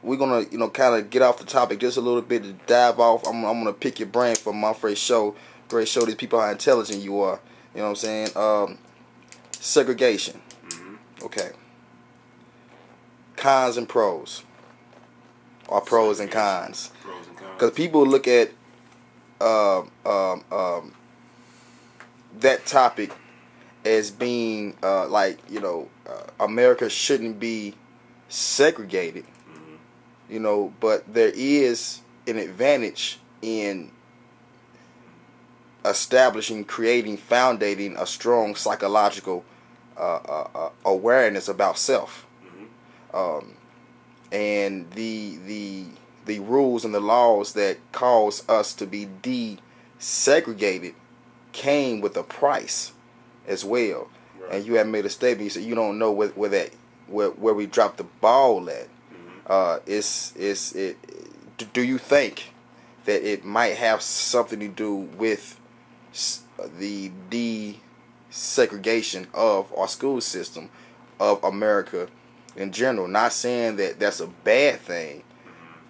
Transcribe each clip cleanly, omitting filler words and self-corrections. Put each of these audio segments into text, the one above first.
we're gonna, you know, kind of get off the topic just a little bit to dive off. I'm gonna pick your brain for my first show. Great show these people how intelligent you are. You know what I'm saying? Segregation. Okay. Cons and pros. Or pros and cons. Pros and cons. Because people look at that topic as being like, you know, America shouldn't be segregated. You know, but there is an advantage in establishing, creating, foundating a strong psychological awareness about self. And the rules and the laws that cause us to be desegregated came with a price as well. Right. And you have made a statement. You said you don't know where we dropped the ball at. Do you think that it might have something to do with the desegregation of our school system of America in general? Not saying that that's a bad thing,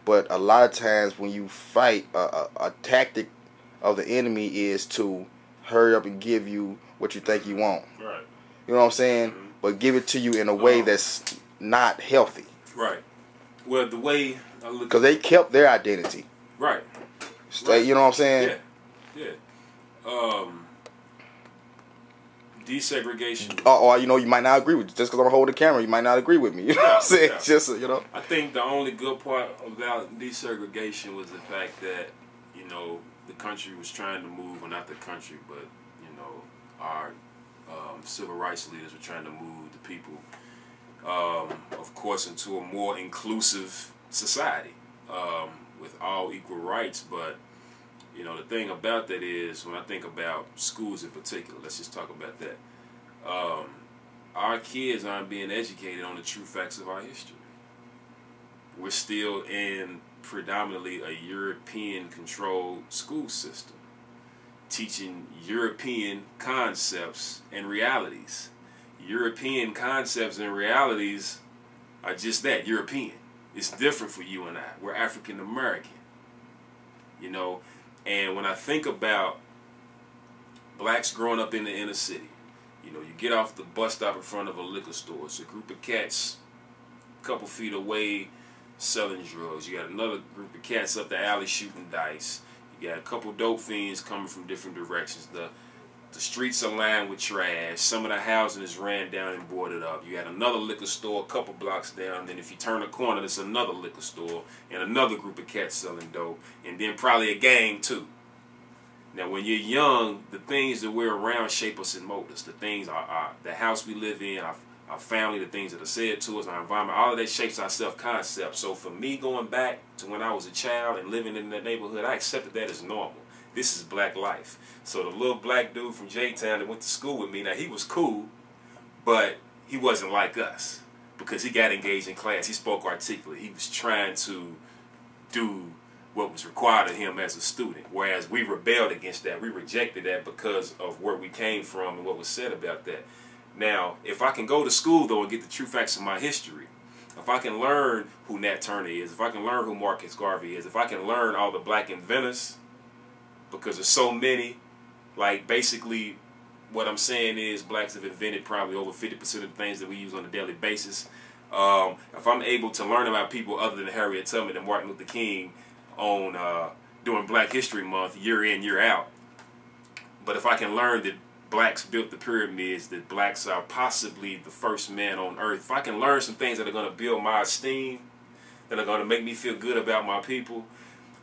but a lot of times when you fight, a tactic of the enemy is to hurry up and give you what you think you want. Right. You know what I'm saying? But give it to you in a way that's not healthy. Right. Well, the way I look, because they kept their identity. Right. You know what I'm saying? Yeah. Desegregation. Or you know, you might not agree with just because I'm holding the camera. You might not agree with me. You know what I'm saying? Yeah. Just you know. I think the only good part about desegregation was the fact that, you know, the country was trying to move, or not the country, but, you know, our civil rights leaders were trying to move the people, of course, into a more inclusive society with all equal rights. But, you know, the thing about that is, when I think about schools in particular, let's just talk about that. Our kids aren't being educated on the true facts of our history. We're still in predominantly a European-controlled school system, teaching European concepts and realities. European concepts and realities are just that, European. It's different for you and I. We're African American. You know, and when I think about blacks growing up in the inner city, you know, you get off the bus stop in front of a liquor store. It's a group of cats a couple feet away selling drugs. You got another group of cats up the alley shooting dice. You got a couple dope fiends coming from different directions. The streets are lined with trash. Some of the housing is ran down and boarded up. You got another liquor store a couple blocks down. Then if you turn a corner, there's another liquor store and another group of cats selling dope. And then probably a gang too. Now when you're young, the things that we're around shape us and mold us. The things, the house we live in, our family, the things that are said to us, our environment, all of that shapes our self-concept. So for me, going back to when I was a child and living in that neighborhood, I accepted that as normal. This is black life. So the little black dude from J-Town that went to school with me, now he was cool, but he wasn't like us because he got engaged in class. He spoke articulate. He was trying to do what was required of him as a student, whereas we rebelled against that. We rejected that because of where we came from and what was said about that. Now, if I can go to school, though, and get the true facts of my history, if I can learn who Nat Turner is, if I can learn who Marcus Garvey is, if I can learn all the black inventors, because there's so many, like basically what I'm saying is blacks have invented probably over 50% of the things that we use on a daily basis. If I'm able to learn about people other than Harriet Tubman and Martin Luther King on during Black History Month, year in, year out, but if I can learn that blacks built the pyramids, that blacks are possibly the first man on earth, if I can learn some things that are going to build my esteem, that are going to make me feel good about my people,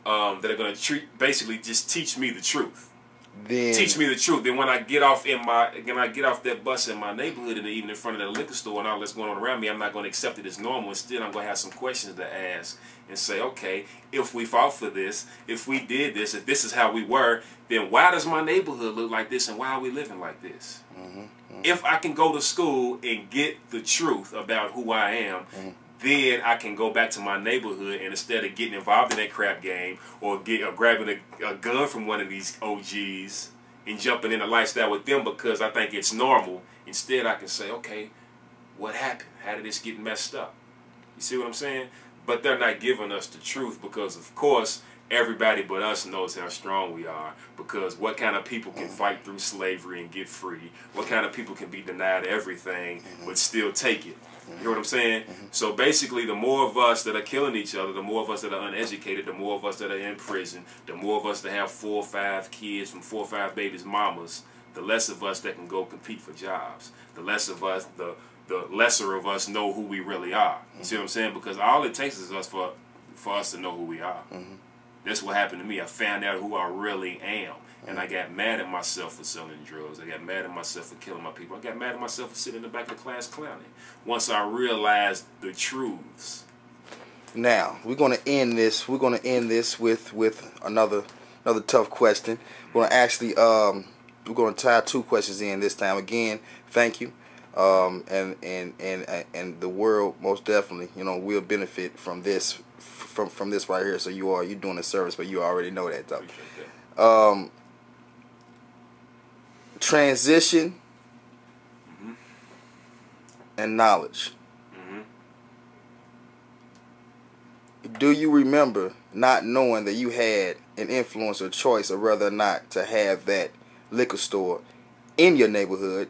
that are going to basically just teach me the truth. Teach me the truth. Then when I get off that bus in my neighborhood and even in front of the liquor store and all that's going on around me, I'm not going to accept it as normal. Instead, I'm going to have some questions to ask and say, okay, if we fought for this, if we did this, if this is how we were, then why does my neighborhood look like this and why are we living like this? If I can go to school and get the truth about who I am, then I can go back to my neighborhood, and instead of getting involved in that crap game or grabbing a gun from one of these OGs and jumping in a lifestyle with them because I think it's normal, instead I can say, okay, what happened? How did this get messed up? You see what I'm saying? but they're not giving us the truth because, of course, everybody but us knows how strong we are. Because what kind of people can fight through slavery and get free? What kind of people can be denied everything but still take it? You know what I'm saying? So basically, the more of us that are killing each other, the more of us that are uneducated, the more of us that are in prison, the more of us that have 4 or 5 kids from 4 or 5 babies' mamas, the less of us that can go compete for jobs. The less of us, the lesser of us know who we really are. You see what I'm saying? Because all it takes is us for us to know who we are. That's what happened to me. I found out who I really am. And I got mad at myself for selling drugs. I got mad at myself for killing my people. I got mad at myself for sitting in the back of the class clowning. Once I realized the truths. Now, we're going to end this. We're going to end this with another tough question. We're going to actually we're going to tie 2 questions in this time. Again, thank you. And the world most definitely, will benefit from this from this right here. So you're doing a service, but you already know that though. Transition and knowledge. Do you remember not knowing that you had an influence or choice of whether or not to have that liquor store in your neighborhood?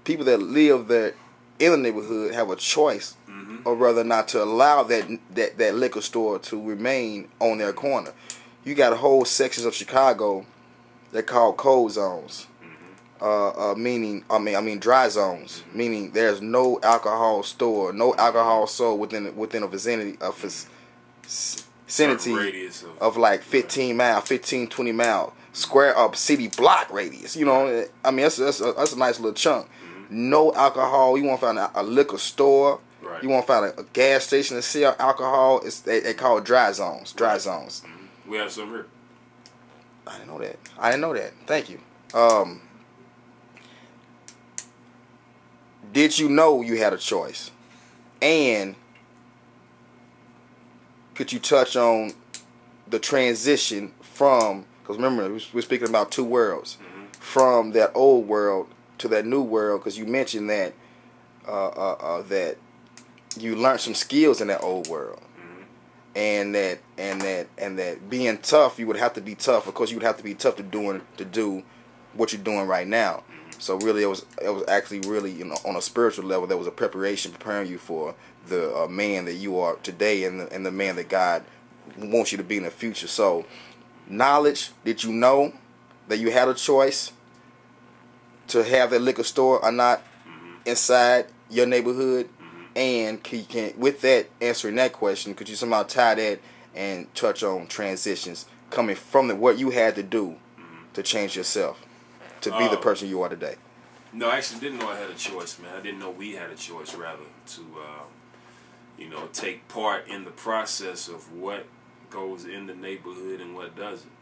People that live there in the neighborhood have a choice of whether or not to allow that liquor store to remain on their corner. You got whole sections of Chicago they're called cold zones, meaning dry zones, meaning there's no alcohol store, no alcohol sold within a vicinity of like 15 mile, 15, 20 mile square up city block radius. That's a nice little chunk. No alcohol. You won't find a liquor store. Right. You won't find a gas station to sell alcohol. They call it dry zones. Dry zones. We have some here. I didn't know that. Thank you. Did you know you had a choice? And could you touch on the transition from, because remember, we're speaking about 2 worlds, from that old world to that new world, because you mentioned that that you learned some skills in that old world. And that being tough, you would have to be tough. Of course, you would have to be tough to do what you're doing right now. So really, it was actually really, on a spiritual level, there was a preparation preparing you for the man that you are today, and the man that God wants you to be in the future. So, knowledge. Did you know that you had a choice to have that liquor store or not inside your neighborhood? And with that, answering that question, could you somehow tie that and touch on transitions coming from what you had to do to change yourself, to be the person you are today? No, I actually didn't know I had a choice, man. I didn't know we had a choice, rather, to, take part in the process of what goes in the neighborhood and what doesn't.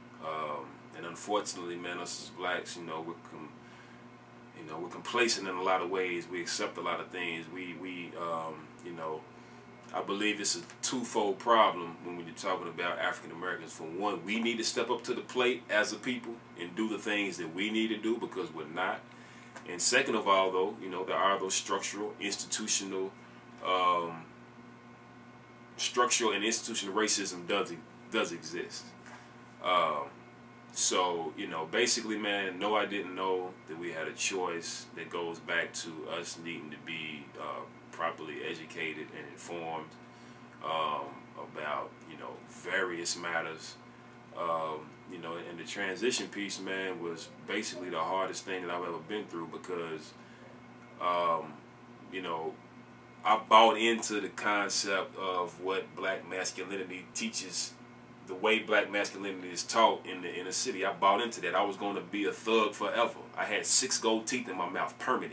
And unfortunately, man, us as blacks, we're complacent in a lot of ways. We accept a lot of things. I believe it's a twofold problem when we're talking about African Americans. For one, we need to step up to the plate as a people and do the things that we need to do, because we're not. And second of all, though, there are those structural and institutional racism does exist. So, basically, man, no, I didn't know that we had a choice that goes back to us needing to be properly educated and informed about, various matters. And the transition piece, man, was basically the hardest thing that I've ever been through, because, I bought into the concept of what black masculinity teaches. The way black masculinity is taught in the inner city, I bought into that. I was going to be a thug forever. I had 6 gold teeth in my mouth, permanent.